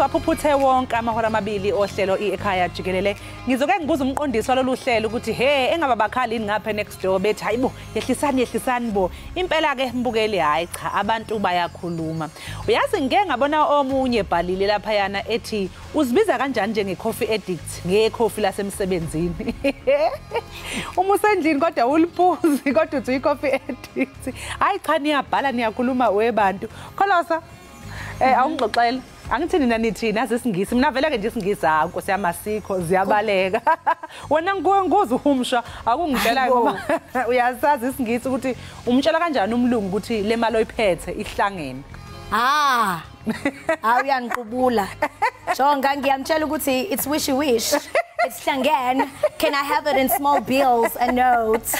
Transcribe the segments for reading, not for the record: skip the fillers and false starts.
siwaphuputhe wonke amahora amabili ohlelo Ekhaya Jikelele. Ngizoke ngibuza umqondisi walolu hlelo ukuthi engaba bakhali ini ngapha next door bethi hayibo yehlisani bo. Impela ke mbukeli hayi cha abantu bayakhuluma. Uyazi ngeke ngabona omunye ebhalile lapha yana ethi uzibiza kanjani njenge coffee addict ngecoffee lasemsebenzini. Uma usendlini kodwa uliphuzi kodwa uthi i-coffee addict. Hayi cha niyabhala niyakhuluma webantu. Kholosa awungixoxela angithi nina nithi nazi isingisi mina vele ke nje isingisi Nkosi yamasikho ziyabaleka wena nguze uhumsha akungitshela ngoba uyasazi isingisi ukuthi umtshela kanjani umlungu ukuthi le mali oyiphethe ihlangene uyangiqubula jonga ngiyamtshela ukuthi it's wishy wish it's hlangene can I have it in small bills and notes.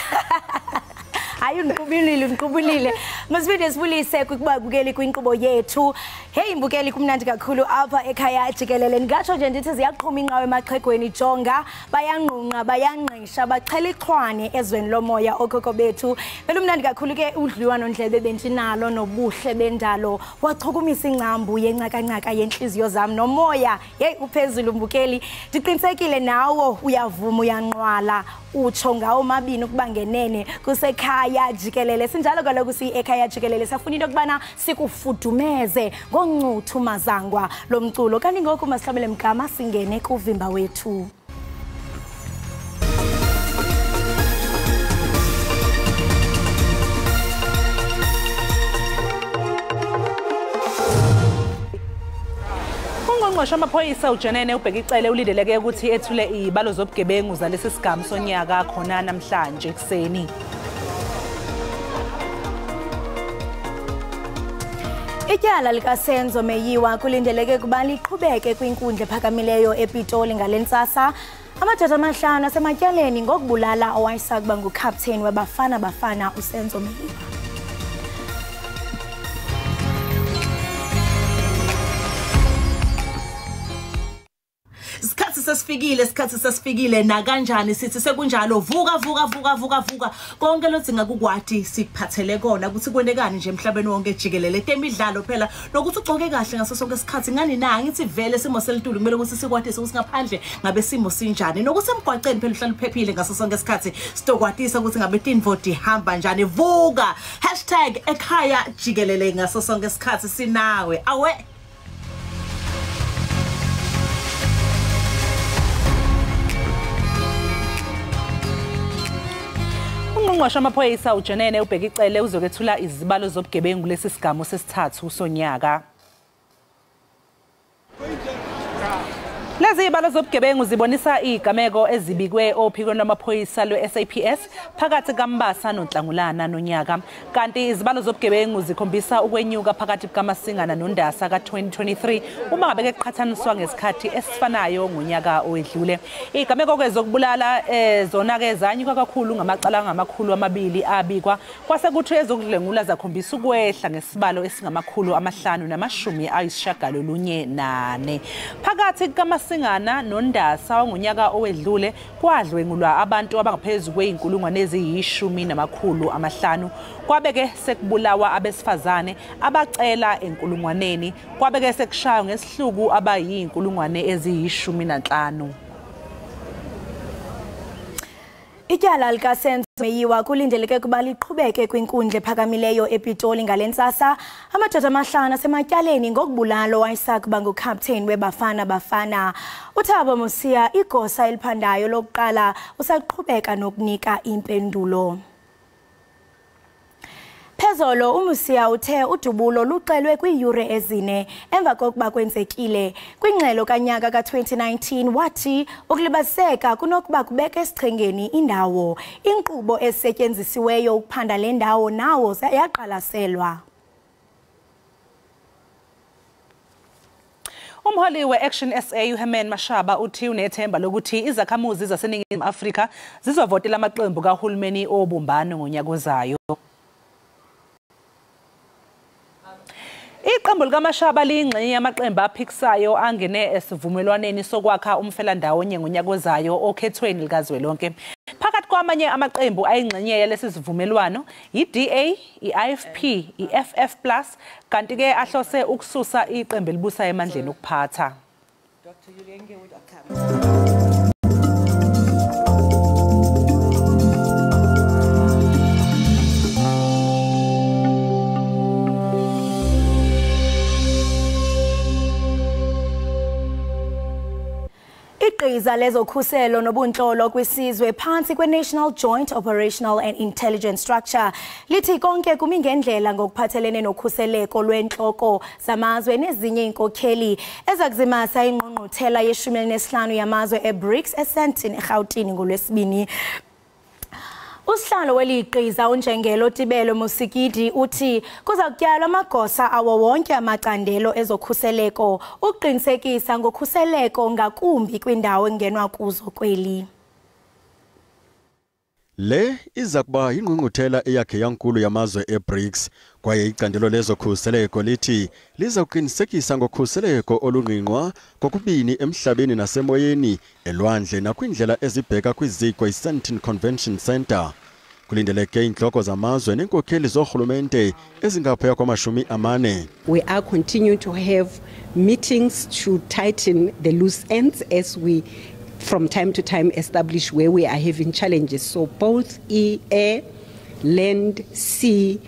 Ayunqubulile masibide sibulise kubabukeli kwinkqubo yethu. Hey mbukeli kumnandi kakhulu apha ekhaya Jikelele. Ngatsho nje ndithi ziyaqhuma inqawe emaqhegweni jonga bayanqunqa bayanqisha bachela ichwane ezweni lomoya okhokho bethu. Vele umnandi kakhulu ke udliwano ndlebe bentinalo nobuhle bendalo wachukumisa ingcambu yencakanqaka yenhliziyo zami nomoya hey uphezulu mbukeli. Ndiqinisekile nawo uyavuma uyanqwala utsho ngawo mabini ukuba ngenene kusekhaya Jikelele. Sinjalo kaloku Ekhaya Jikelele safuna into kubana sikufudumeze ngoncuthu mazangwa lomculo kanti ngoku masihlabele mgama singene kuvimba wethu. Ungqongqoshe amaphoyisa uJenene ubhekicele ulideleke ukuthi ethule izibalo zobugebengu zalesi sigamu sonyaka khona namhlanje ekseni. Ityala likaSenzo Meyiwa kulindeleke kuba liqhubeke kwinkundla ephakamileyo ePitoli ngalentsasa. Amadoda amahlanu asematyaleni ngokubulala owayesakuba ngukapteni weBafana Bafana uSenzo Meyiwa. Isikhathi sesifikile na kanjani sithi sekunjalo vuka konke lodzinga kukwati siphathele kona ukuthi kwendekani nje emhlabeni wonke Jikelele temidlalo phela nokuthi ugcoke kahle ngaso sonke isikhathi ngani na ngithi vele simo selitulu kumele ukuthi sikwatise ukuthi ngaphandle ngabe simo sinjani nokuthi emgwaqeni phela uhlala uphephile ngaso sonke isikhathi sitokwatisa ukuthi ngabe tinvoti hamba njani vuka #Ekhaya Jikelele ngaso sonke isikhathi sinawe awe. Ungqongqoshe amaphoyisa uJenene ubhekicele uzokethula izibalo zobugebengu lesi sigamu sesithathu sonyaka. Lezi izibalo zobugebengu zibonisa igameko ezibikwe ophiko lwamaphoyisa lwe-SABC phakathi kaMbasa noNhlangulana nonyaka. Kanti izibalo zobugebengu zikhombisa ukwenyuka phakathi kukaMasingana noNdasa ka-2023 uma ngabe kuqhathaniswa ngesikhathi esifanayo ngonyaka owedlule. Igameko ke zokubulala zona ke zanyuka kakhulu ngamacala angamakhulu amabili abikwa kwase kuthi ezokudlengula zakhombisa ukwehla ngesibalo esingamakhulu amahlanu namashumi ayisishagalolunye nane. Phakathi kaMasingana noNdasa ngonyaka owedlule kwadlwengulwa abantu abangaphezulu kweinkulungwane eziyishumi-500. Kwabeke sekubulawa abesifazane abacela enkulungwaneni kwabeke sekushaywa ngesihluku abayinkulungwane eziyishumi-5. Ityala likaSenzo Meyiwa kulindeleke kuba liqhubeke kwinkundla ephakamileyo ePitoli ngalentsasa. Amadoda amahlanu asematyaleni ngokubulala owayesakuba ngukapteni weBafana Bafana. uThabo Mosia igosa eliphandayo lokuqala usaqhubeka nokunika impendulo. Phezolo uMosia uthe udubulo luxelwe kwiiyure ezine emva kokuba kwenzekile kwingxelo kanyaka ka-2019 wathi ukulibaziseka kunokuba kubeka esichengeni indawo inkqubo esetyenzisiweyo ukuphanda le ndawo nawo yaqalaselwa. Umholi we-Action SA uHerman Mashaba uthi unethemba lokuthi izakhamuzi zaseNingizimu Afrika zizovotela amaqembu kahulumeni obumbano ngonyaka ozayo. Iqembu likaMashaba liyingxenye yamaqembu aphikisayo angene esivumelwaneni sokwakha umfelandawonye ngonyaka ozayo okhethweni likazwelonke. Phakathi Amanye amaqembu ayingxenye yalesi sivumelwano iDA, iIFP, iFF+ kanti ke ahlose ukususa iqembu elibusa emandleni ukuphatha. Dr. Yulenge would come. Iqhiza lezokhuselo nobunhlolo kwisizwe phansi kwe-National Joint Operational and Intelligence Structure lithi konke kumi ngendlela ngokuphathelene nokhuseleko lwenhloko zamazwe nezinye inkokheli ezakuzimasa ingqungquthela ye-15 yamazwe e-BRICS eSandton eGauteng ngoLwesibini. Usihlalo weliqhiza uNjengelo Tibelo Musikidi uthi kuza kutyalwa amagosa awo wonke amacandelo ezokhuseleko uqinisekisa ngokhuseleko ngakumbi kwindawo engenwa kuzo kweli. Le iza kuba ingqungquthela eyakhe yankulu yamazwe eBRICS kwaye icandelo lezokhuseleko lithi liza kuqinisekisa ngokhuseleko olungqingqwa kokubini emhlabeni nasemoyeni elwandle nakwindlela ezibheka kwiziko iSandton Convention Center. Kulindeleke inhloko zamazwe nenkokheli zohulumente ezingaphaya kwama-40. We are continuing to have meetings to tighten the loose ends as we from time to time establish where we are having challenges. So both air, land, sea,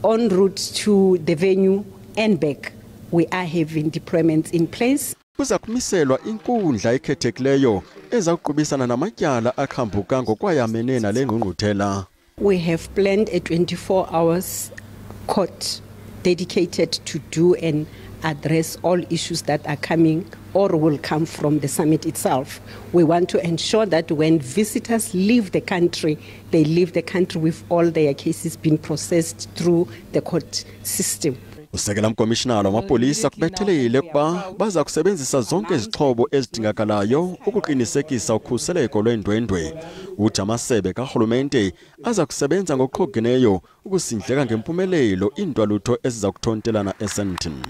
en route to the venue and back, we are having deployments in place. Kuza kumiselwa inkundla ekhethekileyo ezakuqhubisana namatyala akhambuka ngokwayamene nale ngqungquthela. We have planned a 24 hours court dedicated to do and address all issues that are coming or will come from the summit itself. We want to ensure that when visitors leave the country, they leave the country with all their cases being processed through the court system. Usekela mkomishinala wamapolisa kubethelele kuba baza kusebenzisa zonke izixhobo ezidingakalayo ukuqinisekisa ukhuseleko lwendwendwe. Uthi amasebe kahulumente aza kusebenza ngokuqhogeneyo ukusindleka ngempumelelo indwalutho eziza kuthontelana eSandton.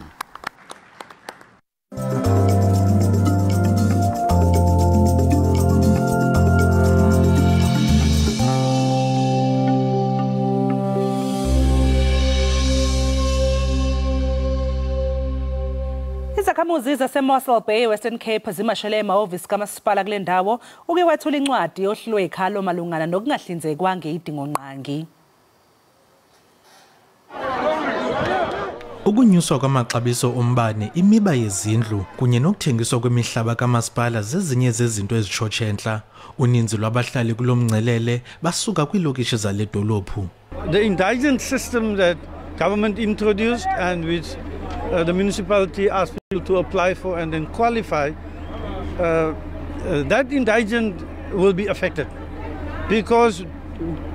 Izakhamuzi zaseMossel Bay, Western Cape zimashele emahhovisi kamasipala kule ndawo uke wethula incwadi yohlelo ekhalo malungana nokungahlinzekwa ngeyidingonqangi. Ukunyuswa kwamaxabiso ombane, imiba yezindlu kunye nokuthengiswa kwemihlaba kamasipala zezinye zezinto ezitshotshentla. Uninzi lwabahlali kulomngcelele basuka kwiilokishi zale dolophu. The indigent system that government introduced and which the municipality asked people to apply for and then qualify, that indigent will be affected because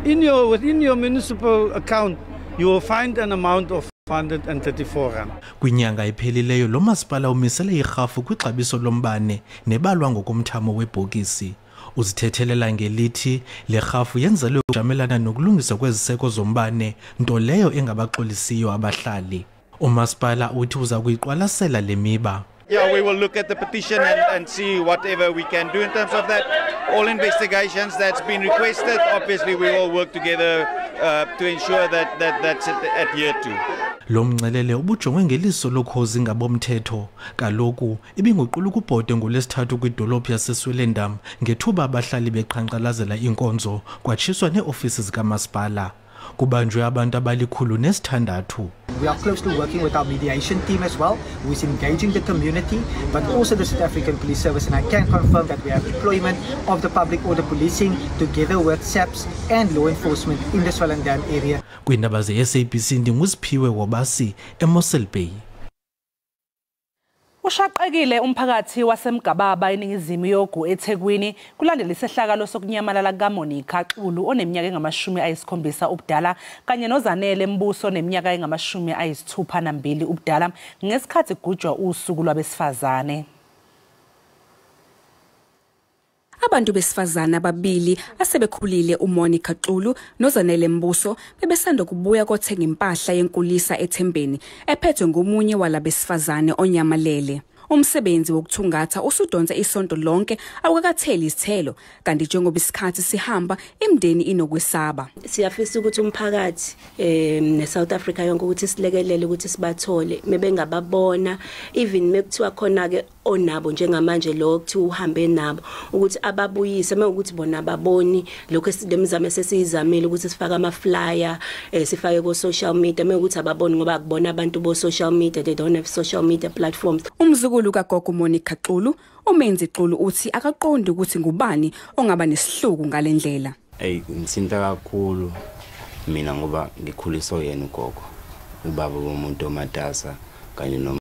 within your municipal account you will find an amount of 134 rand. Kwinyanga ephelileyo lo masipala umisele irhafu kwixabiso lombane nebalwa ngokomthamo webhokisi. Uzithethelela ngelithi le rhafu yenzelwe ukujamelana nokulungiswa kweziseko zombane, nto leyo engabaxolisiyo abahlali. Umasipala uthi uza kuyiqwalasela le miba. Yeah, we will look at the petition and see whatever we can do in terms of that. All investigations that's been requested, obviously we all work together to ensure that's adhered to. Lo mngcelele ubujongwe ngeliso lokhozi ngabomthetho. Kaloku ibinguqula ukubhode ngolesithathu kwidolophu yaseSwellendam ngethuba abahlali beqhankqalazela inkonzo kwatshiswa neeofisi zikamasipala. Kubanjwe abantu abali-106. We are closely working with our mediation team as well, who is engaging the community, but also the South African Police Service, and I can confirm that we have deployment of the public order policing together with SABC and law enforcement in the Swellendam area. Kwiindaba ze-SABC ndinguziphiwe wobasi eMossel Bay. Ushaqekile umphakathi wasemgababa eningizimu yogu eThekwini kulandela isehlakalo sokunyamalala kaMonica Xulu oneminyaka engama-70 ubudala kanye noZanele Mbuso oneminyaka engama-62 ubudala ngesikhathi kugujwa usuku lwabesifazane. Abantu besifazana ababili asebekhulile uMonica Xulu noZanele Mbuso bebesanda kubuya kothenga impahla yenkulisa eThembeni ephethwe ngomunye walabesifazane onyamalele. umsebenzi wokuthungatha usudonsa isonto lonke awukakatheli izithelo kanti njengoba isikhathi sihamba imndeni inokwesaba. Siyafisa ukuthi umphakathi neSouth Africa yonke ukuthi silekelele ukuthi sibathole mebengababona even mekuthiwa khona ke onabo njengamanje lo kuthi uhambe nabo ukuthi ababuyise mekuthi bona baboni lokho esidemizame sesizamile ukuthi sifake ama flyer sifake ku social media mekuthi ababoni ngoba akubona abantu bo social media, they don't have social media platforms. Umzukulu kaGogo Monica Xulu umenzi Xulu uthi akaqondi ukuthi ngubani ongaba nesihluku ngalendlela. Ngithinta kakhulu mina ngoba ngikhuliswa yena ugogo ubaba bomuntu omatasa kanye no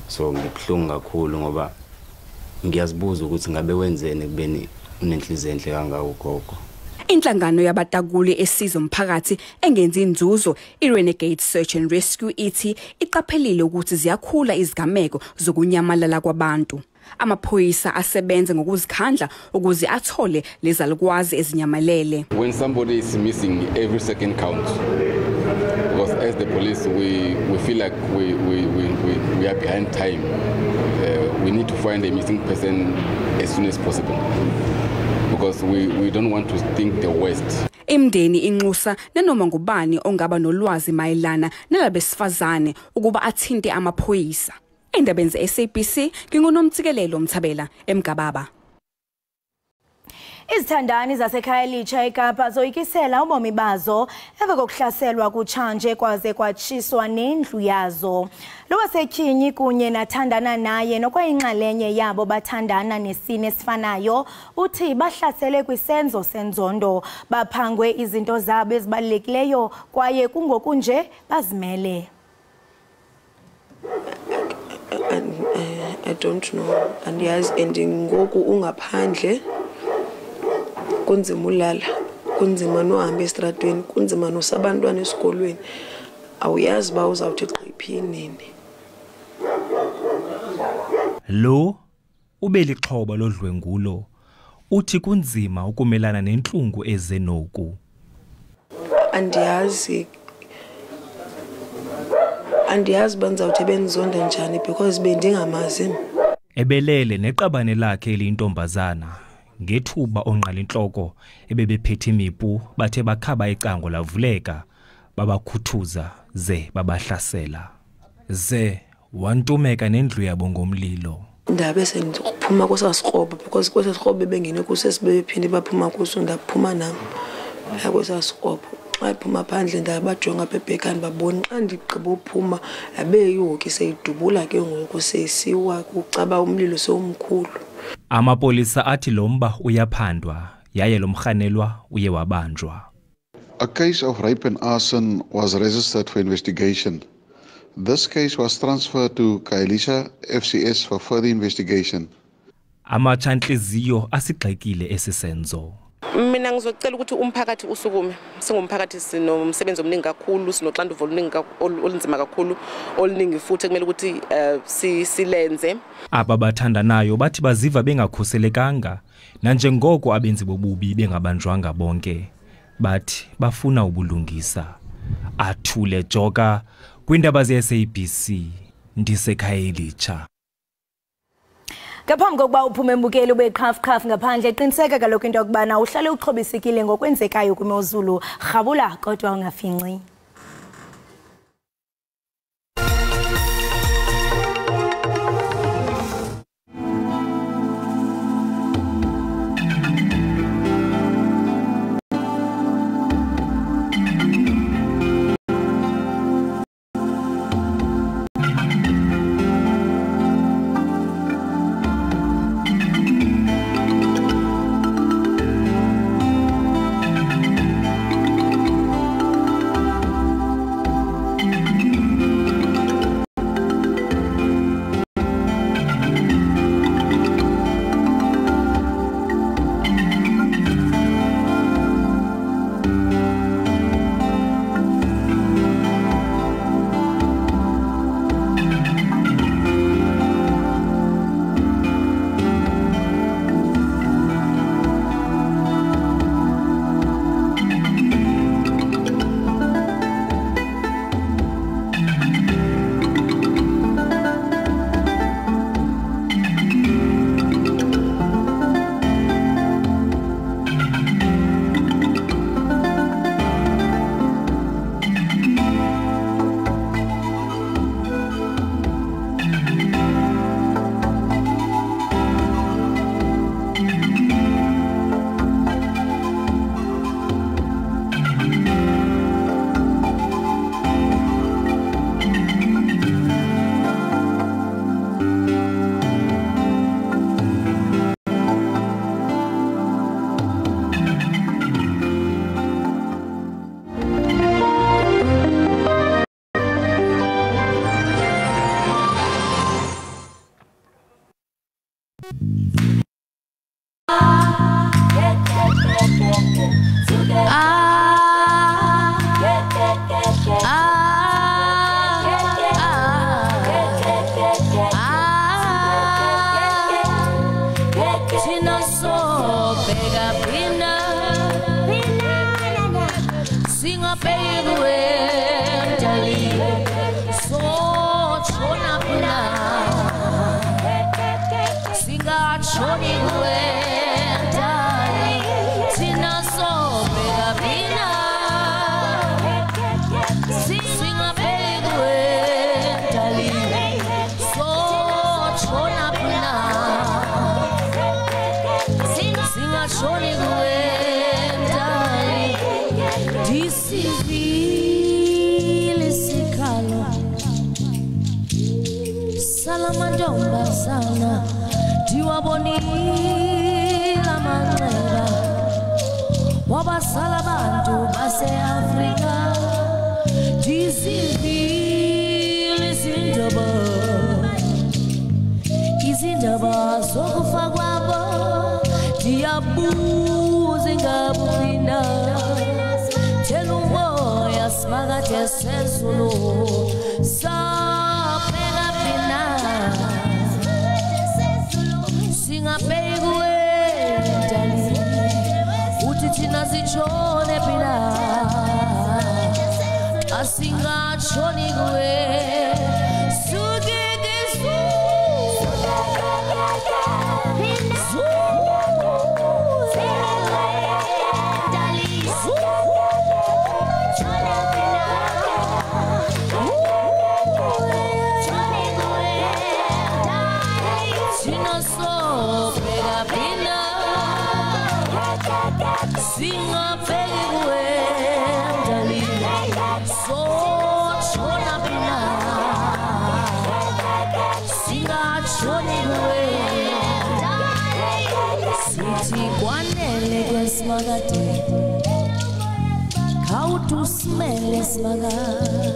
so ngibhlungu kakhulu ngoba ngiyazibuza ukuthi ngabe wenzeni kubeni unenhliziyo enhle kangaka ugogo. Inhlangano yabatakuli esiza umphakathi engenzi inzuzo iRenegade Search and Rescue ithi iqaphelile ukuthi ziyakhula izigameko zokunyamalala kwabantu. Amaphoyisa asebenza ngokuzikhandla ukuze athole lezalukwazi ezinyamalele. When somebody is missing, every second counts. Because as the police we feel like we are behind time. We need to find a missing person as soon as possible. Because we don't want to think the worst. Imndeni inxusa nanoma ngubani ongaba nolwazi mayelana nalabesifazane ukuba athinte amaphoyisa. Endabeni ze-SABC ngingunomtsikelelo Mthabela eMgababa. Izithandani zasekhaya elitsha eKapa zoyikisela ubomi bazo emva kokuhlaselwa kutshanje kwaze kwatshiswa nendlu yazo. Lo wasetyhini kunye nathandana naye nokwayinxalenye yabo bathandana nesine esifanayo uthi bahlasele kwisenzo senzondo baphangwe izinto zabo ezibalulekileyo kwaye kungoku nje bazimele. I don't know and yes ending ngoku ungaphandle kunzima ulala kunzima nohamba estradweni kunzima nosabantwana esikolweni awuyazi ba uzawuthi qiphini lo ubelixhoba lodlwengulo uthi kunzima ukumelana nenhlungu ezenoku andiyazi banzawuthi benzonda njani because bendingamazi ebelele neqabane lakhe elintombazana ngethuba onqala inhloko ebebephethe imipu bathe bakhaba icango lavuleka babakhuthuza ze babahlasela ze wantumeka nendlu yabo ngomlilo ndabe sendiphuma kwesasiqobo because kwesasiqobo bengene kusesibephinde baphuma kuso ndaphuma nami yakwesasiqobo xa iphuma phandle ndabajonga bebhekani babona xa ndigqiba uphuma abeyoki seyidubula ke ngoku seyisiwa kucaba umlilo sewumkhulu. Amapolisa athi lomba uyaphandwa yaye lomkhanelwa uye wabanjwa. A case of rape and arson was registered for investigation. This case was transferred to Kaelisha FCS for further investigation. Amachanhliziyo asigxekile esisenzo. Mina ngizocela ukuthi umphakathi usukume singumphakathi sinomsebenzi omningi kakhulu sinoxanduva olunzima kakhulu oluningi futhi kumele ukuthi silenze. Aba bathandanayo bathi baziva bengakhuselekanga nanjengoko abenzi bobubi bengabanjwanga bonke bathi bafuna ubulungisa. Athule Joka kwindaba ze-SABC ndisekhaya elitsha. Ngaphambi kokuba uphume embukeli beqhafu ngaphandle qiniseka kaloku into yokubana uhlale uxhobisekile ngokwenzekayo kwimozulu rhabula kodwa ungafinci. singabheki wendali so chona pina singachoni wendali tina so bheka pina singabheki wendali so chona pina singachoni wendali disivile sikalo salamandomba sana diwabonila manxeba wabasala bantu base-Afrika disivile izindaba zokufa kwabo diyabuza ingabuphinda tshela umoya simakade sezulu saphela phina singabheki wendali uthi thina sitshone phina asingatshoni kuwe Kwanele kwesimagade khawuthi usimele simagade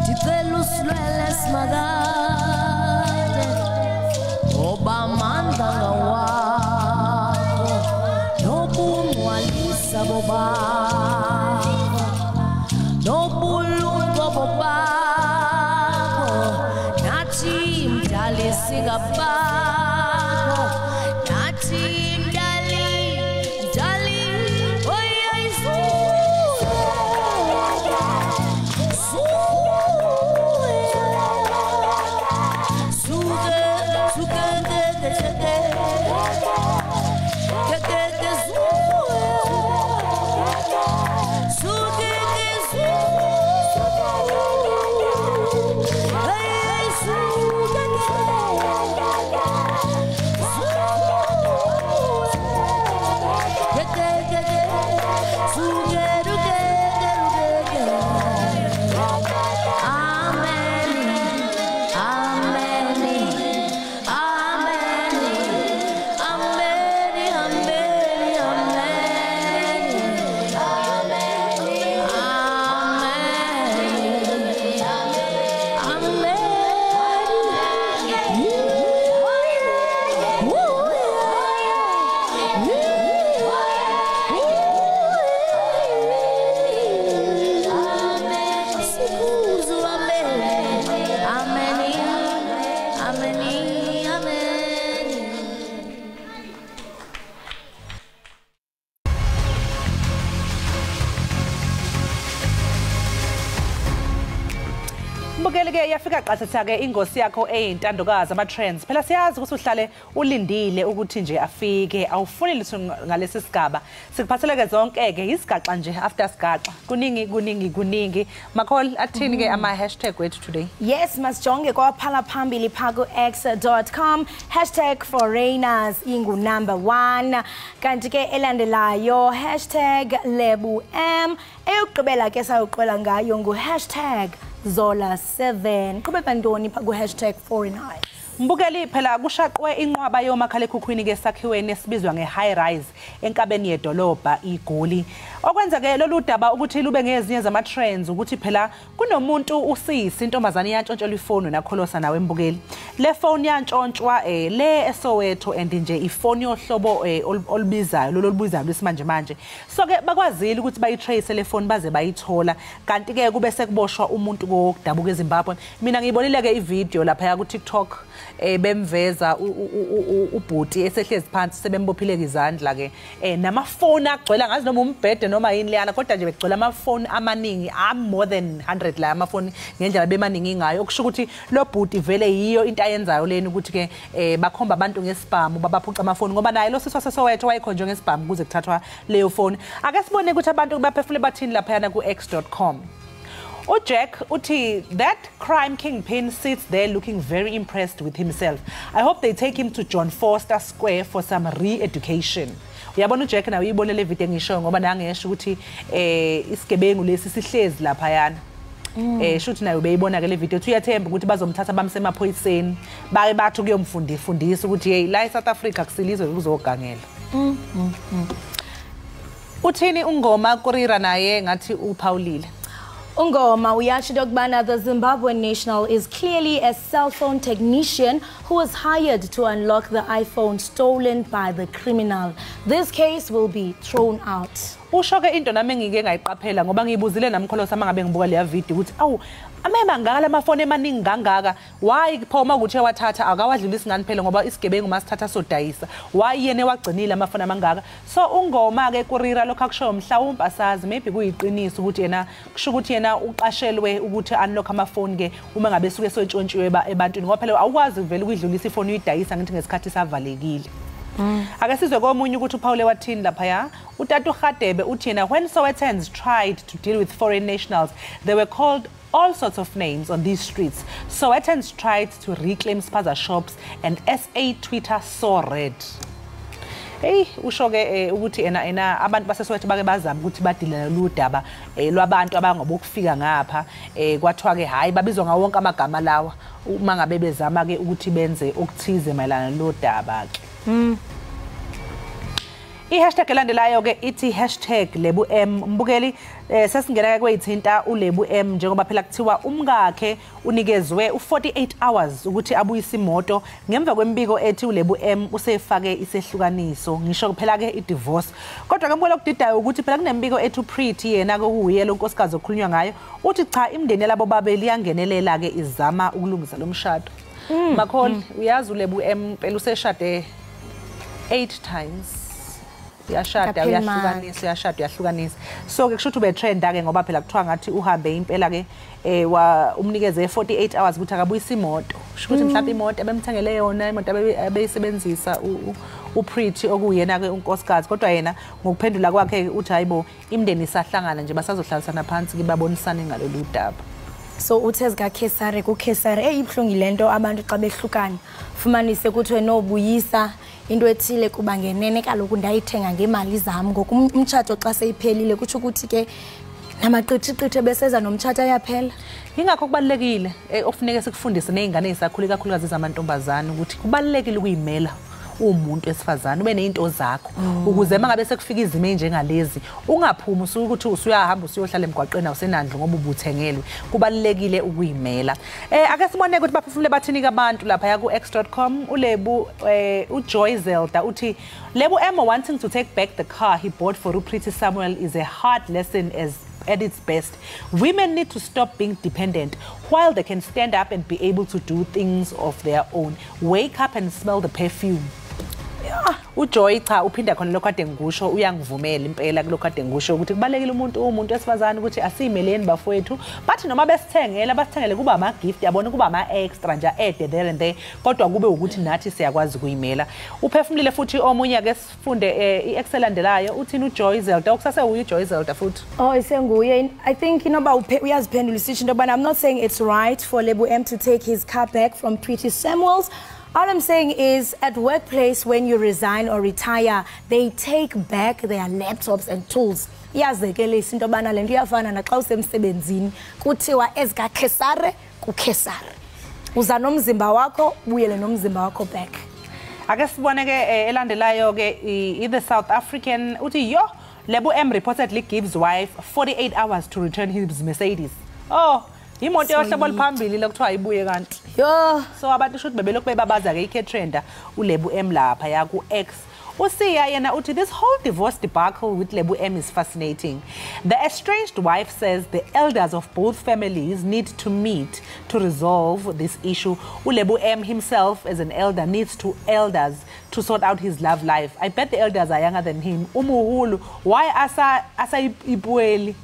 ndicela usilwele simagade ngoba amandla ngawakho nobungcwalisa bobakho nobulumko bobakho nathi mdali singabakho Mbukeli-ke yafika qathatha-ke ingosi yakho eyintandokazi ama-trends. Phela siyazi ukuthi uhlale ulindile ukuthi nje afike. Awufuni litho ngalesi sigaba. Sikuphatheleke zonke-ke isigaxa nje after sigaxa. Kuningi. Makhol athini-ke ama-hashtag wethu today? Yes, masijonge kwaphala phambili phaku-x.com #foreigners ingu #1 kanti-ke elandelayo #LebuM eyokugqibela ke sayoqwela ngayo ngu #Zola7 qhubeka ntoni ku-#foreigners. Mbukeli phela kushaqwe inqwaba yomakhalekhukhwini ke sakhiweni esibizwa nge-high rise enkabeni yedolobha iGoli. Okwenza-ke lolu daba ukuthi lube ngezinye zama-trends ukuthi phela kunomuntu usisi intombazane yantshontshelwa ifoni nakholosa nawe Mbukeli. Le phone yantshontshwa le eSoweto and nje ifoni yohlobo olubizayo lolubizayo lesimanje manje. So ke bakwazile ukuthi bayitrace le phone baze bayithola kanti ke kube sekuboshwa umuntu kokudabuka eZimbabwe. Mina ngiyibonile ke ivideo lapha ku TikTok bemveza ubhuti esehlezi phansi sebembophileka izandla ke namafoni agcwele ngazi noma umbhede noma yini leyana kodwa nje begcwele amafoni amaningi more than 100 la amafoni ngendlela bemaningi ngayo okusho ukuthi lo bhuti vele yiyo into ayenzayo leni ukuthi ke bakhomba abantu ngesibhamu babaphuca amafoni ngoba naye lo siswa sesowethu wayekhonjwe ngesibhamu kuze kuthathwa leyo foni ake sibone ukuthi abantu baphefule bathini lapha yana ku x.com. Jack uthi that crime kingpin sits there looking very impressed with himself. I hope they take him to John Foster Square for some re-education. Uyabona uJack nawe uyibone le video ngisho ngoba nangesho ukuthi isigebengu lesi sihlezi lapha yana. Shuthi nayo beyibona ke le video uyathemba ukuthi bazomthatha bamsemaphoyiseni baye bathu kuyomfundisa ukuthi hey la eSouth Africa kusilizwe kuzogangela. Uthini ungoma Kurira naye ngathi uphawulile. Ungoma uyasho ukubana the Zimbabwean national is clearly a cell phone technician who was hired to unlock the iPhone stolen by the criminal. This case will be thrown out. Usho ke into nami ngike ngayiqaphela ngoba ngiyibuzile namkholosa mangabe ngibuka leya video ukuthi awu amema ngaka lamafoni emaningi kangaka why phoma ukuthi wathatha akawadlulisi ngani phela ngoba isigebengu masithatha sodayisa why yene wagcinile amafoni amangaka so ungoma ke Kurira lokho akusho mhlawumbe asazi maybe kuyiqiniso ukuthi yena kusho ukuthi yena uqashelwe ukuthi unlock amafoni ke uma ngabe suke sontshontshiwe ebantwini ngoba phela awukwazi vele ukudlulisa ifoni uyidayisa ngithi ngesikhathi savalekile. Ake sizwe komunye ukuthi uPaul wathini lapha ya utata uHadebe uthi yena when Sowetan's tried to deal with foreign nationals they were called all sorts of names on these streets. Sowetan's tried to reclaim spaza shops and SA Twitter saw red. Hey usho ke ukuthi ena abantu baseSoweto bake bazama ukuthi badilana ludaba lwabantu abangobokufika ngapha kwathiwa ke hayi babizwa ngawo wonke amagama lawa uma ngabe bezama ke ukuthi benze okuthize mayelana lodaba ke. I-hashtag elandelayo ke ithi #LebuM mbukeli sesingena kweyithinta uLebuM njengoba phela kuthiwa umkakhe unikezwe u48 hours ukuthi abuyise imoto ngemva kwembiko ethi uLebuM usefake isehlukaniso ngisho phela ke idivorce kodwa ke mbukela okudidayo ukuthi phela kunembiko ethi uPretty yena ke uye lo nkosikazi okhulunywa ngayo uthi cha imndeni yalabo babeli yangenelela ke izama ukulungisa lo mshado. Makholi uyazi uLebuM phela useshade 8 times. Yashada uyahlukanisa so ke kusho ukuthi ube trend ake ngoba phela kuthiwa ngathi uhambe impela ke umnikeze 48 hours ukuthi akabuyisa imoto kusho ukuthi mhlawumbe imoto abemthengele yona imoto abeyisebenzisa uPretty okuyena ke unkosikazi kodwa yena ngokuphendula kwakhe uthi hayibo imndeni isahlangana nje basazohlalisana phansi kibabonisana ngalolu daba. So uthe zika Kesare ku Kesare eyibhlungu lento abantu xa behlukana fumanise ukuthi wenobuyisa into ethile kuba ngenene kaloku ndayithenga ngemali zami ngokumtshato xa seyiphelile kuthi ukuthi ke namaqithiqithe beseza nomtshato ayaphela. Ingakho kubalekile okufuneka sikufundise nezingane ezisakhula kakhulukazi zamantombazana ukuthi kubalekile ukuyimela umuntu esifazana ube nezinto zakho ukuze mangabe sekufika izimo enjengalezi ungaphumi ukuthi usuyahamba usiyohlala emgwaqeni awusenandlu ngoba ubuthengelwe kubalekile ukuyimela. Ake sibone ukuthi baphefumule bathini kabantu lapha ya ku x.com uLebu uJoy Zelda uthi LebuM wanting to take back the car he bought for uPretty Samuel is a hard lesson at its best. Women need to stop being dependent while they can stand up and be able to do things of their own. Wake up and smell the perfume. uJoy cha uphinda khona lokho kade ngikusho uyangivumela impela kulokho kade ngikusho ukuthi kubalekile umuntu esifazana ukuthi asimeleni bafowethu bathi noma basithengele kuba ama gift yabona kuba ama extra nje add there and there kodwa kube ukuthi nathi siyakwazi kuyimela. Uphefumulile futhi omunye ake sifunde iexcelandelayo uthini uJoy Zelda okusase uJoy Zelda futhi isenguye I think inoba uyaziphendula isithi into bana I'm not saying it's right for LebuM to take his car back from Pretty Samuels. All I'm saying is at workplace when you resign or retire they take back their laptops and tools. Iyazekele isinto bana lento iyafana naxa usemsebenzini kuthiwa ezika Kesare ku Kesare uza nomzimba wakho buyele nomzimba wakho back. Ake sibone ke elandelayo ke the South African uthi yo LebuM reportedly gives wife 48 hours to return his Mercedes. Imoto yohlobo liphambili lokuthiwa ayibuye kanti so abantu shothi bebelokhu bebabaza ke iCatrenda uLebuM lapha ya ku X Usiya yena uthi this whole divorce debacle with Lebu M is fascinating. The estranged wife says the elders of both families need to meet to resolve this issue. Lebu M himself as an elder needs two elders to sort out his love life. I bet the elders are younger than him. Umuhulu, why asa ipueli?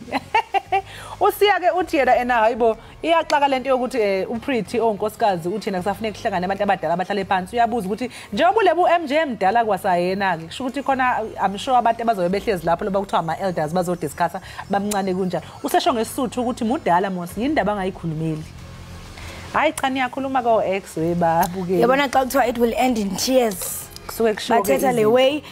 Usiya ke uthi yena ena hayibo iyaxaka lento yokuthi uPretty onkosikazi uthi yena kusafuneka kuhlangana abantu abadala abahlale phansi uyabuza ukuthi njengoba Lebu MJ emdala kwasayena ke kusho ukuthi khona I'm sure abantu abazobe behlezi lapho loba kuthiwa ama elders bazodiscussa bamncane kunjalo usesho ngesizathu ukuthi mudala mos yindaba angayikhulumeli. Hayi cha niyakhuluma ko ex webabukeli. Yabona xa kuthiwa it will end in tears. Kusuke kusho bathetha le way.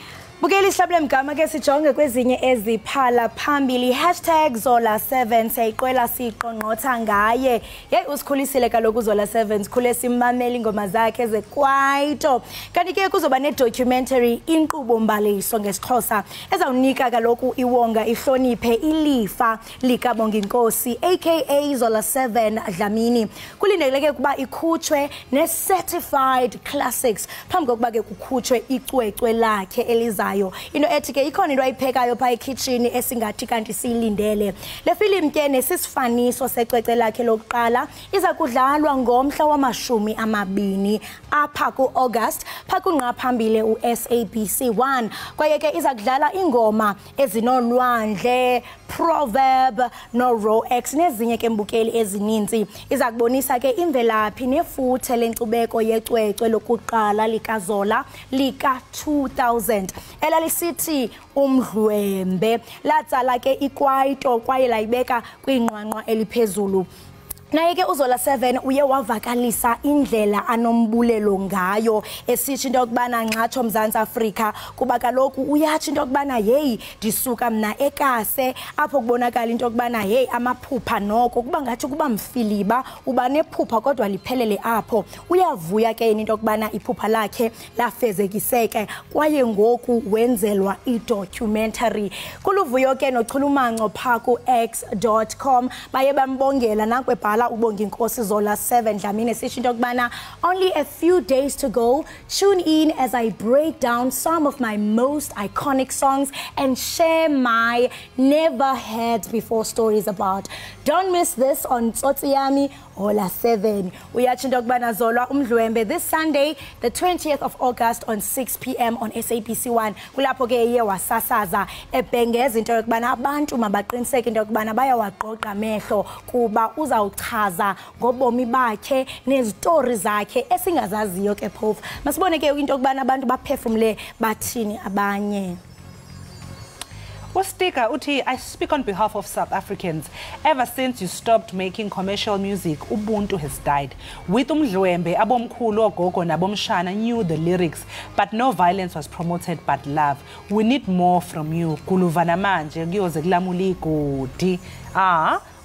Bukeli sihlabule mgama ke sijonge kwezinye eziphala phambili #Zola7 siyayiqwela siqonqotha ngaye. Hey usikhulisile kaloku Zola7 sikhule simamela ingoma zakhe ezekwaito. Kanti ke kuzoba ne documentary inkqubo mbaliso ngesixhosa ezawunika kaloku iwonga ihloniphe ilifa likabonga inkosi aka Zola7 Dlamini. Kulindeleke kuba ikhutshwe ne certified classics phambi kokuba ke kukhutshwe icwecwe lakhe elizayo. Into ethi ke ikhona into ayiphekayo pha ekitchen esingathi kanti siyilindele. Le film ke nesisifaniso secwecwe lakhe lokuqala iza kudlalwa ngomhla wama-20 apha ku-August pha kunqa phambili u-SABC 1 kwaye ke iza kudlala ingoma ezinolwandle Proverb no Raw X nezinye ke mbukeli ezininzi. Iza kubonisa ke imvelaphi nefuthe lenkcubeko yecwecwe lokuqala likaZola lika 2000 elalisithi umdlwembe latsala ke ikwaito kwaye layibeka kwinqwanqwa eliphezulu. Naye ke uZola7 uye wavakalisa indlela anombulelo ngayo esithi into yokubana nxatsho Mzantsi Afrika kuba kaloku uyathi into yokubana hey ndisuka mna ekase apho kubonakala into yokubana hey amaphupha noko kuba ngathi kuba mfiliba uba nephupha kodwa liphelele apho. Uyavuya ke into yokubana iphupha lakhe lafezekiseke kwaye ngoku wenzelwa idocumentary. Kuluvuyo ke nochulumanco pha ku x.com baye bambongela nakwebhala ubonga inkosi Zola7 Dlamini sithi into yokubana only a few days to go. Tune in as I break down some of my most iconic songs and share my never heard before stories about. Don't miss this on Tsotsi Yami Hola 7. Uyathi into yokubana Zola umdlwembe this Sunday the 20th of August on 6 p.m. on SABC 1. Kulapho ke iye wasasaza ebhengeza into yokubana abantu mabaqiniseke into yokubana bayawaqoqa amehlo kuba uzawuchaza ngobomi bakhe nezitori zakhe esingazaziyo ke phofu. Masibone ke into yokubana abantu baphefumule bathini abanye. Ustika uthi I speak on behalf of South Africans. Ever since you stopped making commercial music, ubuntu has died. With umdlwembe abomkhulu ogogo nabomshana knew the lyrics, but no violence was promoted but love. We need more from you. Kuluvana manje kuyoze kulamula igodi.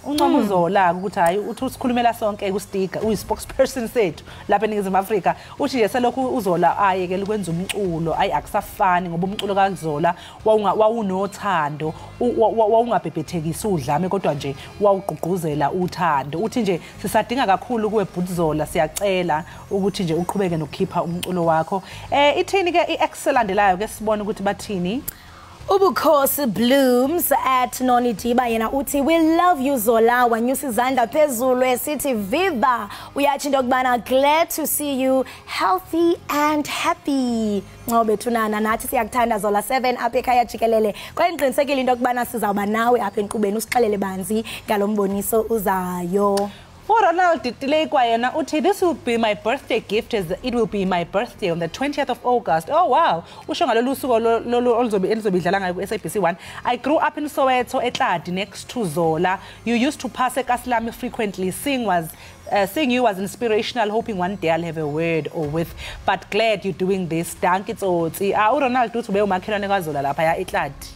Uncomo Zola ukuthi hayi uthi usikhulumela sonke kuStika uyi-spokesperson sethu lapha eNingizimu Afrika uthi nje selokhu uZola ayekela ukwenza umculo ayi akusafani ngoba umculo kaZola wawunothando wawungabhebhethekisa udlame kodwa nje wawugqugquzela uthando uthi nje sisadinga kakhulu kuwe Bhuti Zola siyacela ukuthi nje uqhubeke nokukhipha umculo wakho ithini ke i-excellentelayo ke sibone ukuthi bathini. Ubukhosi Blooms at Nonidiba yena uthi we love you Zola wanyusa izandla phezulu esithi viva uyathi into yokubana glad to see you healthy and happy. Ngobe thunana nathi siyakuthanda Zola7 apha ekhaya Jikelele kwaye ngiqinisekile into yokubana sizawuba nawe apha enkqubeni usixelele banzi ngalomboniso uzayo. Ronald Dilekwa yena uthi this will be my birthday gift as it will be my birthday on the 20th of August. Oh wow. Usho ngalolu suku elizobe idlala ngayo ku SABC 1. I grew up in Soweto eTladi next to Zola. You used to pass eKaslami frequently. Seeing you was inspirational, hoping one day I'll have a word or with, but glad you're doing this. Thank you Tsotsi. Ronald uthi ube umakhelwane kaZola lapha ya eTladi.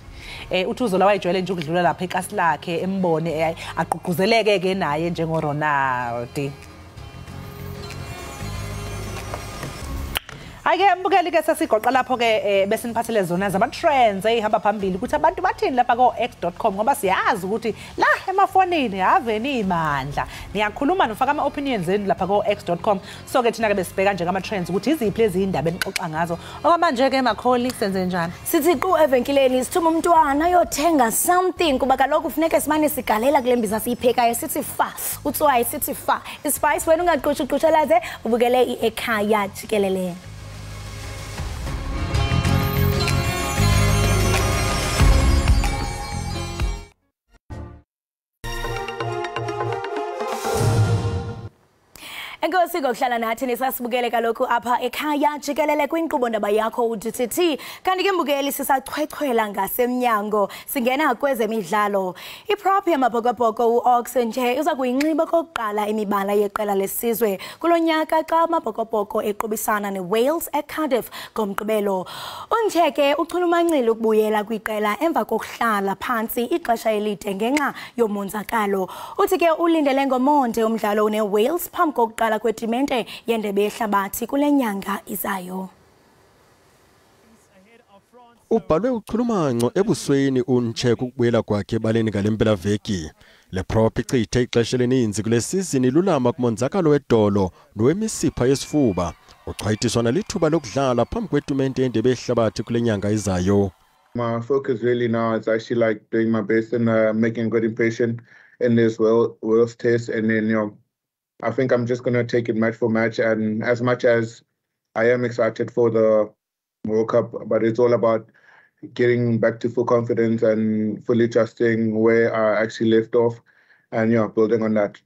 Uthi uZola wayijwayele nje ukudlula lapha ekasi lakhe embone agqugquzeleke ke naye njengo Ronald. Ake mbukeli ke sesigoqa lapho ke bese niphathele zona zama trends ehamba phambili ukuthi abantu bathini lapha ko x.com ngoba siyazi ukuthi la emafonini aveni imandla. Niyakhuluma nofaka ama opinions eni lapha ko x.com. So ke thina ke besibheka nje ama trends ukuthi iziphi lezi indaba enixoxa ngazo. Okwamanje ke Makholi senze njani? Sithi qu evenkileni sithuma umntwana ayothenga something kuba kaloku kufuneka simane sigalela kule mbiza siyiphekayo sithi fa. Utswayi sithi fa. Ispice wena ungaqhushuqhushelaze ubukele iEkhaya Jikelele. Enkosi ngokuhlala nathi nisasibukele kalokhu apha ekhaya Jikelele kwinkqubo ndaba yakho uDTT kanti ke mbukeli sisachwechwela ngasemnyango singena kwezemidlalo iprop yamabhokobhoko uOx nje uza kuyinxiba kokuqala imibala yeqela lesizwe kulonyaka xa amabhokobhoko equbisana neWales eCardiff ngomgqibelo unjeke uchulumancile ukubuyela kwiqela emva kokuhlala phansi ixesha elide ngenxa yomonzakalo uthi ke ulindele ngomonde umdlalo neWales phambi kokuqala kwetimente yendebe yehlabathi kule nyanga izayo. Ubhalwe uchulumanco ebusweni uncheck ukubuyela kwakhe ebaleni ngalempela veki. Le prop ichithe ixesha elininzi kule season ilulama kumonzakalo wedolo nowemisipha yesifuba. Uchwayithiswa nalithuba lokudlala phambi kwetimente yendebe yehlabathi kule nyanga izayo. My focus really now is actually like doing my best and making a good impression in this World Test, and then I think I'm just going to take it match for match, and as much as I am excited for the World Cup, but it's all about getting back to full confidence and fully trusting where I actually left off and building on that.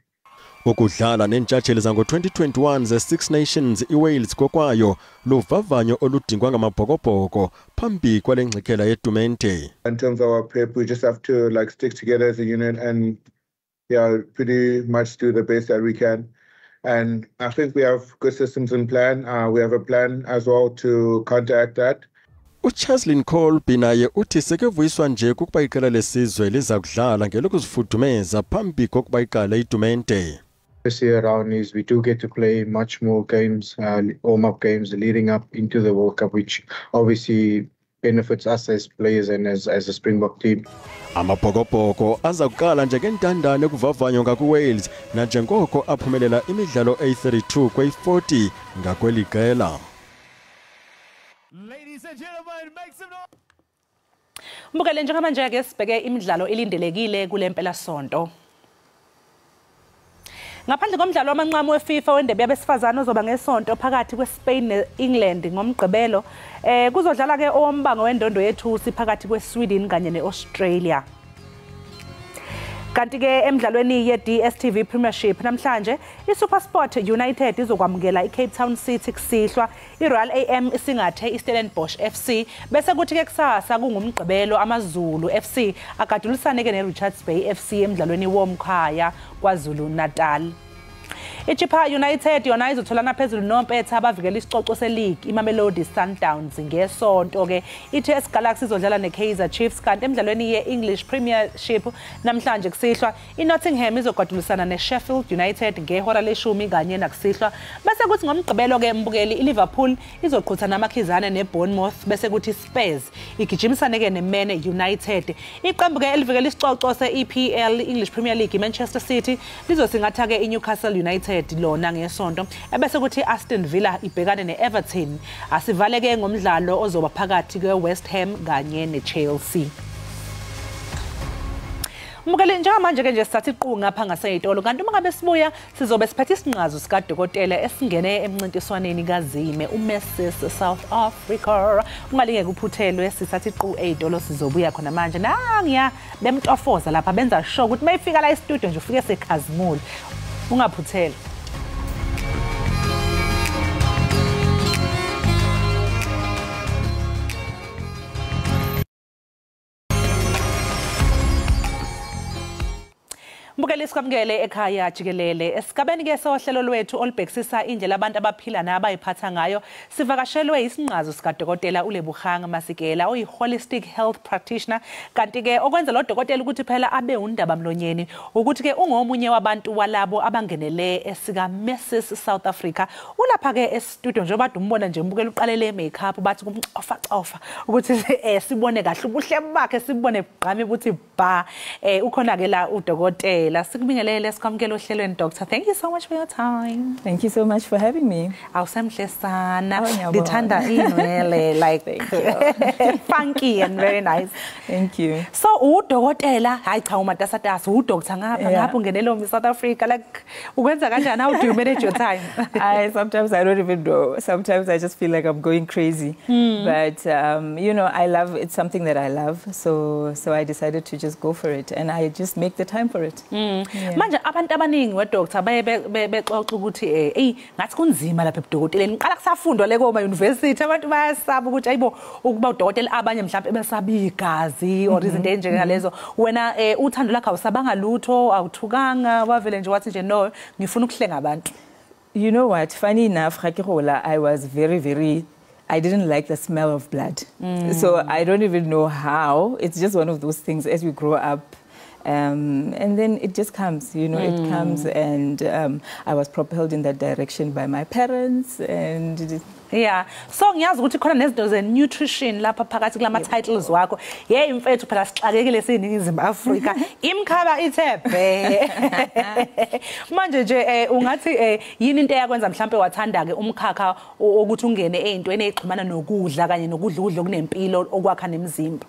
Ukudlala nentshatsheli zango-2021 ze-Six Nations iWales kokwayo luvavanyo oludingwa ngamabhokobhoko phambi kwale ngxikela yetumente. In terms of our prep, we just have to stick together as a unit and pretty much do the best that we can. And I think we have good systems in plan. We have a plan as well to counteract that. Uchaslin Colby naye uthi sekevuyiswa nje kukuba iqela lesizwe liza kudlala ngelokuzifudumeza phambi kokuba iqale itumente. This year around is we do get to play much more games, warm-up games leading up into the World Cup, which obviously benefits us as players and as a Springbok team. Amabhokobhoko aza kuqala njengentandane ekuvavanyo ngakuWales nanjengoko aphumelela imidlalo a32 kwe40 ngakweli qela. Mbukele njengamanje ke sibheke imidlalo elindelekile kule mpela sonto. Ngaphandle komdlalo wamanqamu weFIFA wendebe yabesifazane ozoba ngesonto phakathi kweSpain neEngland ngomgqibelo kuzodlala ke owombango wendondo yethusi phakathi kweSweden kanye neAustralia. Kanti ke emidlalweni yeDStv Premiership namhlanje iSuperSport United izokwamukela iCape Town City kusihlwa iRoyal AM isingathe iStellenbosch FC bese kuthi ke kusasa kungumgqibelo amaZulu FC agadulisane ke neRichards Bay FC emidlalweni womkhaya kwaZulu Natal. iChippa United yona izotholana phezulu nompetha abavikela isicoco seleague iMamelodi Sundowns ngesonto ke iTS Galaxy izodlala neKaizer Chiefs kanti emidlalweni yeEnglish Premiership namhlanje kusihlwa iNottingham izogadulisana neSheffield United ngehora leshumi kanye nakusihlwa bese kuthi ngomgqibelo ke mbukeli iLiverpool izoqhutha namakhizane neBournemouth bese kuthi iSpurs igijimisane ke neMan United iqembu ke elivikela isicoco seEPL English Premier League iManchester City lizosingatha ke iNewcastle United lona ngesonto ebese kuthi Aston Villa ibhekane neEverton asivaleke ngomdlalo ozoba phakathi kweWest Ham kanye neChelsea. Mbukele njengamanje ke nje sisathi qhu ngapha ngaseyitolo kanti uma ngabe sibuya sizobe siphethe isinqazo sika dokotela esingene emncintiswaneni kaZime uMrs South Africa ungalingeke uphuthelwe sisathi qhu eyitolo sizobuya khona manje nangiya bemtofoza lapha benza sure ukuthi mayifika la e-studio nje ufike sekhazimule ungaphuthela. Mbukeli sikwamukele ekhaya Jikelele. Esigabeni ke sohlelo lwethu olubhekisisa indlela abantu abaphila nabayiphatha ngayo. Sivakashelwe isinqazo sikaDokotela uLebuhanga Masikela oyi-holistic health practitioner. Kanti ke okwenza lo dokotela ukuthi phela abe undaba mlonyeni ukuthi ke ungomunye wabantu walabo abangenele esika Mrs South Africa. Ulapha ke e-studio nje bade umbona nje mbukela uqalele makeup bathi kumcofa ukuthi sibone kahle ubuhle bakhe sibone gqame ukuthi ba ukhona ke la udokotela. Sikubingelele sikwamukele ohlelweni Doctor. Thank you so much for your time. Thank you so much for having me. Awusemhle sana. Ngithanda inwele like funky and very nice. Thank you. So udokotela hayi cha umatasatasa udoctor ngapha ungenele Miss South Africa like ukwenza kanjani? How do you manage your time? Sometimes I don't even know. Sometimes I just feel like I'm going crazy. But you know, I love it's something that I love. So I decided to just go for it and I just make the time for it. Manje abantu abaningi wedoctor bexoxa ukuthi ngathi kunzima lapha ebudokoteleni. Ngiqala kusafundwa le koma university abantu bayasaba ukuthi ayibo ukuba udokotela abanye mhlawumbe besaba igazi or izinto enjengalezo. Wena uthando lakho awusabanga lutho awuthukanga wavele nje wathi nje no ngifuna ukuhlenga abantu. You know what? Funny enough, I was very I didn't like the smell of blood. So I don't even know how. It's just one of those things as we grow up. And then it just comes, you know, it comes and I was propelled in that direction by my parents and yeah. So ngiyazi ukuthi khona nezinto ze nutrition lapha phakathi kulama titles wakho. Hey mfethu phela sixakekile siningizimu Afrika. Imkhaba ithebe. Manje nje ungathi yini into eyakwenza mhlambe wathanda ke umkhakha ukuthi ungene ezintweni ezixhumana nokudla kanye nokudla okunempilo okwakha nemizimba.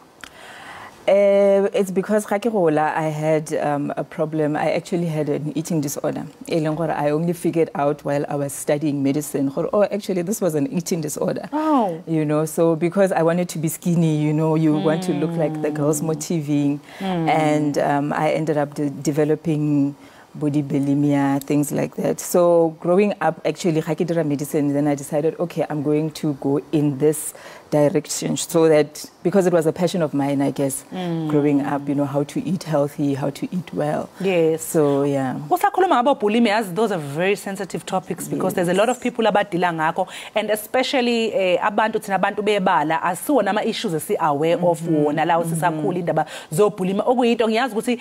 It's because I had a problem. I actually had an eating disorder. I only figured out while I was studying medicine. Oh, actually, this was an eating disorder. Oh. You know, so because I wanted to be skinny, you know, you want to look like the girls motivating. And I ended up developing body bulimia, things like that. So growing up, actually, medicine, then I decided, okay, I'm going to go in this direction so that, because it was a passion of mine, I guess, growing up, you know, how to eat healthy, how to eat well. Yes. So, yeah. Usakhuluma about bulimia, those are very sensitive topics because there's a lot of people abadila ngakho, and especially abantu thina abantu bebala asiwona ama issues esi aware of wona la sisakhula indaba zo bulimia okuyinto ngiyazi ukuthi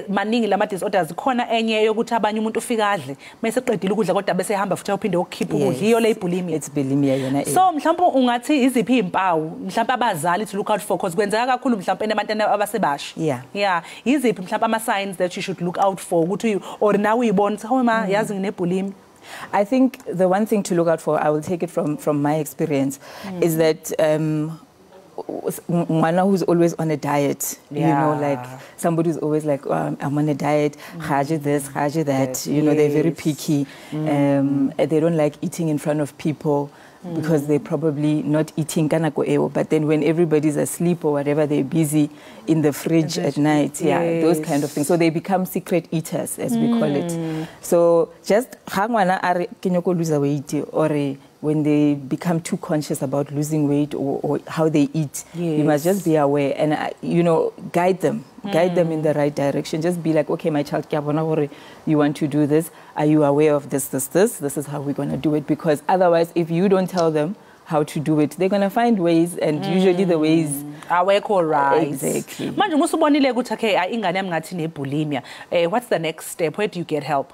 maningi lama disorders khona enye yokuthi abanye umuntu ufika adle bese eqedile ukudla kodwa bese ehamba futhi uphinde ukukhipha ukudla iyo le bulimia. It's bulimia yona. So mhlawumbe ungathi iziphi impawu mhlawumbe abazali to look out for because kwenzeka kakhulu mhlawumbe abantwana abasebasha. Yeah. Iziphi mhlawumbe ama signs that you should look out for ukuthi or now uyibona hawu ma yazi ngine bulimia. I think the one thing to look out for, I will take it from my experience, is that one who's always on a diet, you know, like somebody who's always like, oh, I'm on a diet, khaji this, khaji that, you know, they're very picky. They don't like eating in front of people because they're probably not eating kanako, but then when everybody's asleep or whatever, they're busy in the fridge at night, those kind of things. So they become secret eaters, as we call it. So just hangwana are kenyoko lose weight or when they become too conscious about losing weight or how they eat, you must just be aware and, you know, guide them in the right direction. Just be like, okay, my child, you want to do this. Are you aware of this? This is how we're going to do it. Because otherwise, if you don't tell them how to do it, they're going to find ways, and usually the ways awekho right. Exactly. Manje musubonile ukuthi okay ingane yami ngathi nebulimia. What's the next step? Where do you get help?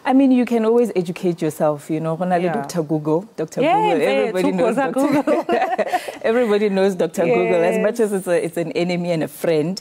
I mean, you can always educate yourself, you know. Dr. Google, everybody knows Google. Everybody knows Dr. Google, as much as it's an enemy and a friend.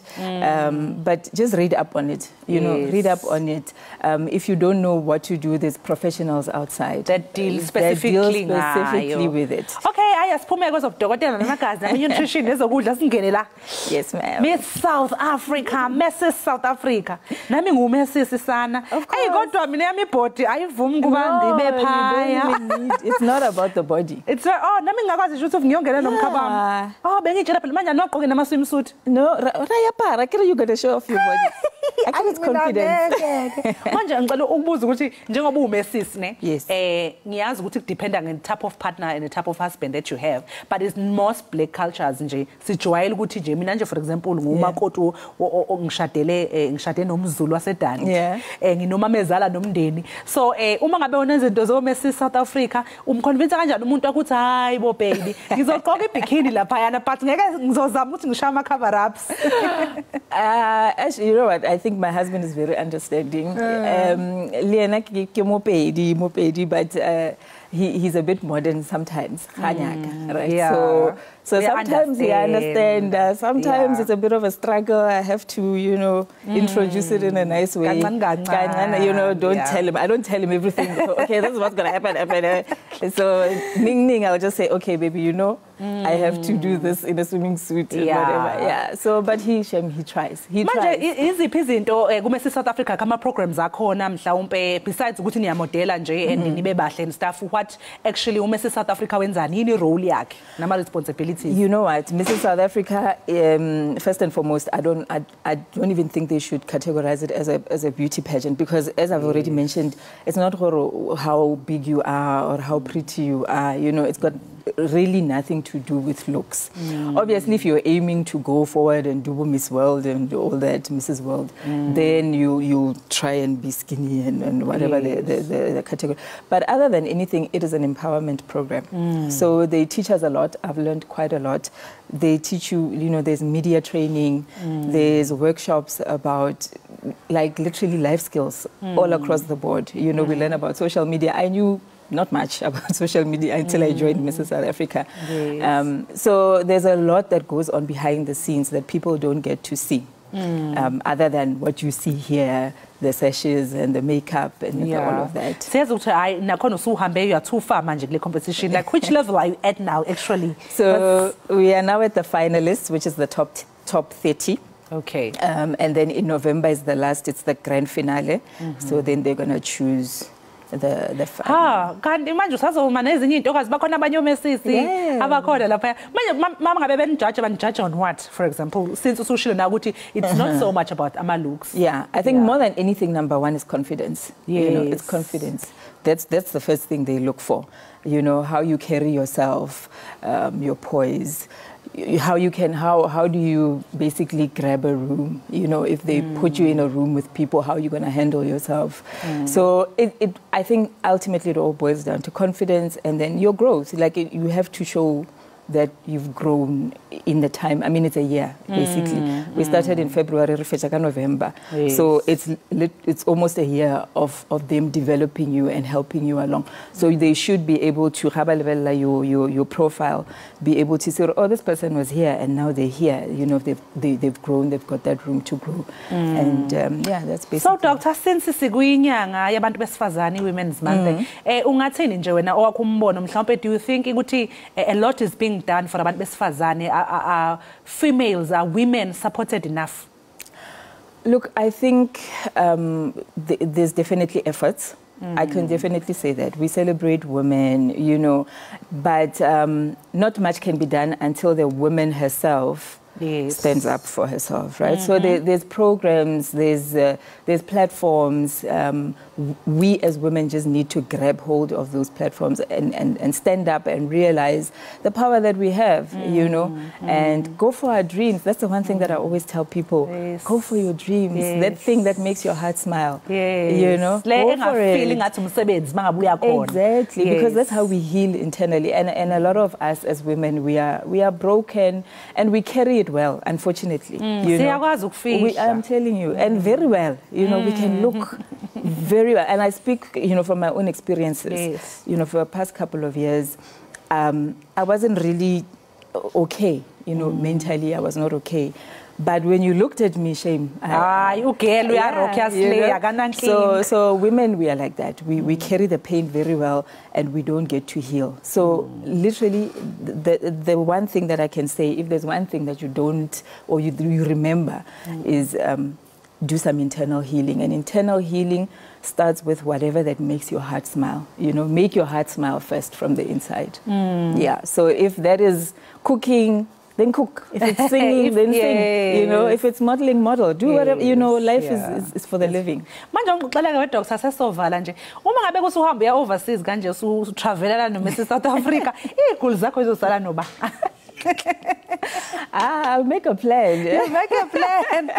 But just read up on it, you know, read up on it. If you don't know what to do, there's professionals outside that deal specifically with it. Okay, ayasiphume of dokotela namagazi na nutrition ezokudla singene la. Yes, ma'am. Miss South Africa, Mrs. South Africa. Nami ngumesisi sana. Hey, kodwa mina yami body ayivumi kuba ndibe phaya. It's not about the body. It's nami ngakwazi ukuthi ngiyongena nomkhabami. Bengitshela phela manje anogqoke nama swimsuit. No, raya para, you're going to show off your body. Actually, it's confidence. Manje ngicela ukubuza ukuthi njengoba uMessis ne ngiyazi ukuthi kudependa nge type of partner and the type of husband that you have, but it's most black cultures nje sijwayele ukuthi nje mina nje for example ngumakoti ngishade nomZulu wasedani nginomamezala nomndeni, so uma ngabe wona izinto zoMessis South Africa umconvince kanjani umuntu ukuthi hayi bo baby ngizogqoka ibikini lapha yana but ngeke ngizozama ukuthi ngishaya ama cover ups. Actually, you know what, I think my husband is very understanding. Liena ke mopedi, but he's a bit modern sometimes. Right? Yeah. So sometimes he understands. Sometimes it's a bit of a struggle. I have to, you know, introduce it in a nice way. You know, don't tell him. I don't tell him everything. Okay, this is what's going to happen. So, ning, I'll just say, okay, baby, you know, I have to do this in a swimming suit and whatever. Yeah. So, but he tries. He tries. Iziphi izinto kuMessis South Africa kama programs akhona mhlawumbe besides ukuthi niyamodela nje and nibe bahle and stuff, what actually uMessis South Africa wenzani, yini role yakhe nama responsibilities? You know what, Mrs. South Africa, first and foremost, I don't even think they should categorize it as a beauty pageant, because as I've already mentioned, it's not how big you are or how pretty you are. You know, it's got really nothing to do with looks. Obviously, if you're aiming to go forward and do Miss World and all that, Mrs. World, then you try and be skinny and whatever the category. But other than anything, it is an empowerment program. So they teach us a lot. I've learned quite a lot. They teach you, you know, there's media training, there's workshops about like literally life skills all across the board. You know, we learn about social media. I knew not much about social media until I joined Mrs. South Africa. So there's a lot that goes on behind the scenes that people don't get to see, other than what you see here, the sashes and the makeup and all of that. Says you are too far manje kule competition. Like, which level are you at now actually? So we are now at the finalists, which is the top 30. Okay. And then in November is the last, it's the grand finale. So then they're going to choose the final. Kanti manje usazoma nezinye intokazi bakhona abanye oMessis abakhona lapha. Manje mama ngabe benijudge on what, for example, since usushilo na ukuthi it's not so much about ama looks. Yeah, I think more than anything, number one is confidence. You know, it's confidence. That's the first thing they look for. You know, how you carry yourself, your poise. How do you basically grab a room? You know, if they put you in a room with people, how are you going to handle yourself? So I think ultimately it all boils down to confidence and then your growth. Like you have to show that you've grown in the time. I mean, it's a year, basically. We started in February, November. So it's almost a year of them developing you and helping you along. So they should be able to have your profile, be able to say, oh, this person was here and now they're here. You know, they've grown, they've got that room to grow. And that's basically. So, Dr. since sikuyinyanga yabantu besifazane Women's Month, ungathini nje wena owakumbono mhlawumbe, do you think ukuthi a lot is being done for abantu besifazane? Are females, are women supported enough? Look, I think there's definitely efforts. I can definitely say that. We celebrate women, you know, but not much can be done until the woman herself stands up for herself, right? So there's programs, there's platforms. We as women just need to grab hold of those platforms and stand up and realize the power that we have, you know, and go for our dreams. That's the one thing that I always tell people. Go for your dreams. That thing that makes your heart smile, you know. Go for it. Exactly, because that's how we heal internally. And a lot of us as women, we are broken and we carry it well, unfortunately. You know, I'm telling you, and very well. You know, we can look very well. And I speak, you know, from my own experiences. You know, for the past couple of years, I wasn't really okay. You know, mentally, I was not okay. But when you looked at me, shame. So women, we are like that. We carry the pain very well and we don't get to heal. So literally, the one thing that I can say, if there's one thing that you don't or you remember is do some internal healing. And internal healing starts with whatever that makes your heart smile. You know, make your heart smile first from the inside. Yeah, so if that is cooking, then cook. If it's singing, then sing. You know, if it's modeling, model. Do whatever, you know, life is for the living. Manje ngixoxa ke Dr. Sasesovala nje. Uma ngabe kusuhamba ya overseas kanje utravelala no Mrs. South Africa, igulu zakho izosala noba. I'll make a plan. You make a plan.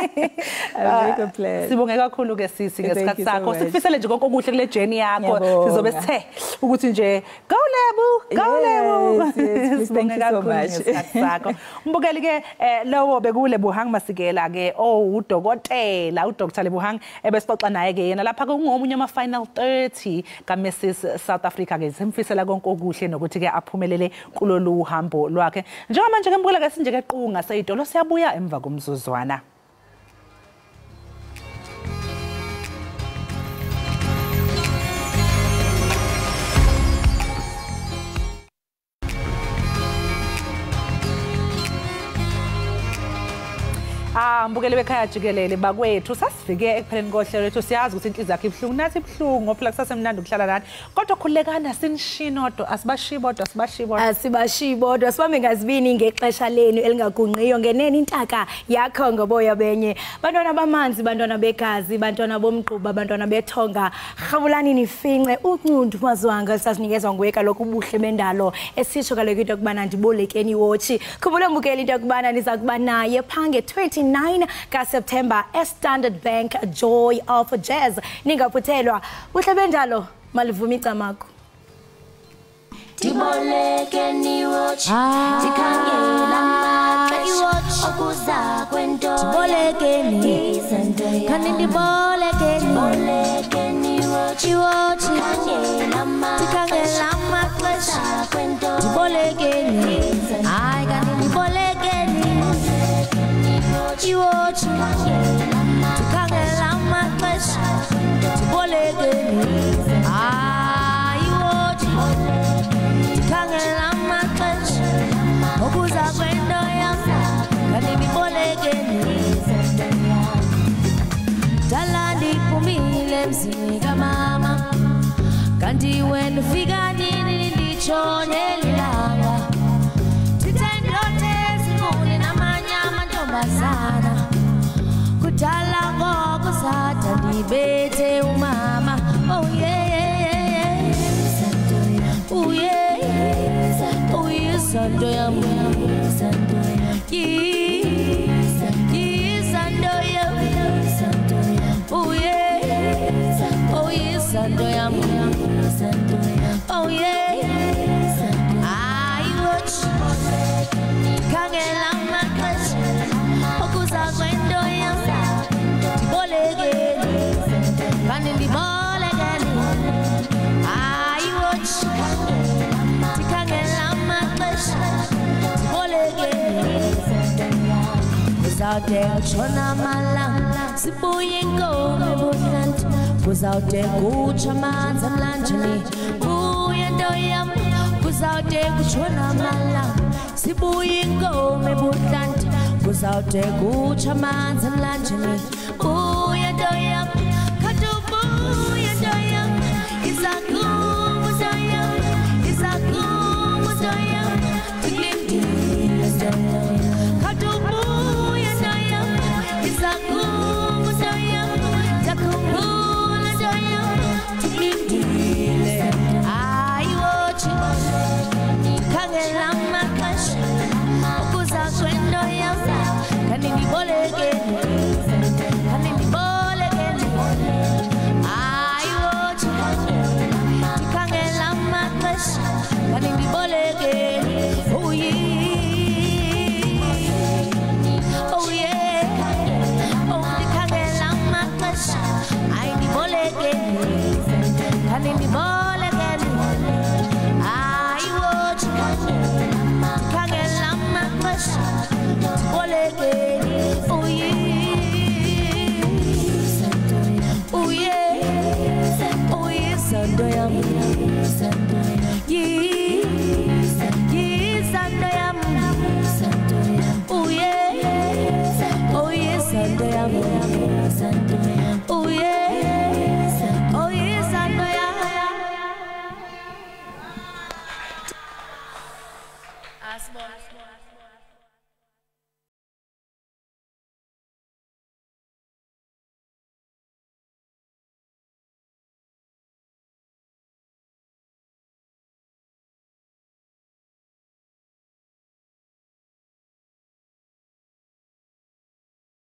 I'll make a plan. Sibonge kakhulu ke sisi ngesikhathi sakho. Sifisele nje konke okuhle kule journey yakho. Sizobe sithe ukuthi nje go Lebu. Thank you so much. Sakho. Mbukeli ke lowo bekule Buhang Masikela ke udokotela uDr. Lebuhang ebesixoxa naye ke yena lapha ke ungomunye ama final 30 ka Mrs. South Africa ke simfisela konke okuhle nokuthi ke aphumelele kulolu hambo lwakhe. Njengoba manje ke mbukela ke sinje ke qunga seyitolo siyabuya emva komzuzwana. Mbukeli bekhaya Jikelele bakwethu sasifike ekupheleni kohlelo lethu siyazi ukuthi inhliziyo yakhe ibhlungu nathi ibhlungu ngoba kusasemnandi ukuhlala nani kodwa khulekana sinishinodo asibashibodwa sibambe ngazibini ngexesha lenu elingagunqiyo ngenene intaka yakho ngoboya benye bantwana bamanzi bantwana begazi bantwana bomgquba bantwana bethonga rhabulani nifince uncundu mazwanga sasinikezwa nguweka lokhu ubuhle bendalo esitsho kaloku into kubana ndibolekeni watch khumbula mbukeli into kubana niza kuba naye phange 29 ka September Standard Bank Joy of Jazz ningaphuthelwa buhle bendalo malivuma icamako Tibolekeni watch tikhangela watch okuza kwento tibolekeni kanti ndibolekeni watch tikhangela maxesha kwento tibolekeni hayi kanti ndibolekeni watch tikhangela maxesha tibolekeni Kangela maxesha okuza kwento yami kanti ndibolekeni dala ndiphumile emzini kamama kanti wena ufika nini nditshone lilanga thithendote ezinkulu namanye amantombazana kudala ngoko sada ndibethe umama oh yeah Santo yam Santo yam oh yeah Santo yam oh yeah I watch kangela maxesha okuza kwento yam ndibolekeni kanti ndibolekeni I watch tikangela out there chona malanga sibuye ngome bunanti was out there kucha manza mlanjeni buye ndoyam was out there kuchona malanga sibuye ngome bunanti was out there kucha manza mlanjeni buye ndoyam katubuye ndoyam izakumu ndoyam izakumu ndoyam tiklimdi ndoyam Santo yam, Santo yam.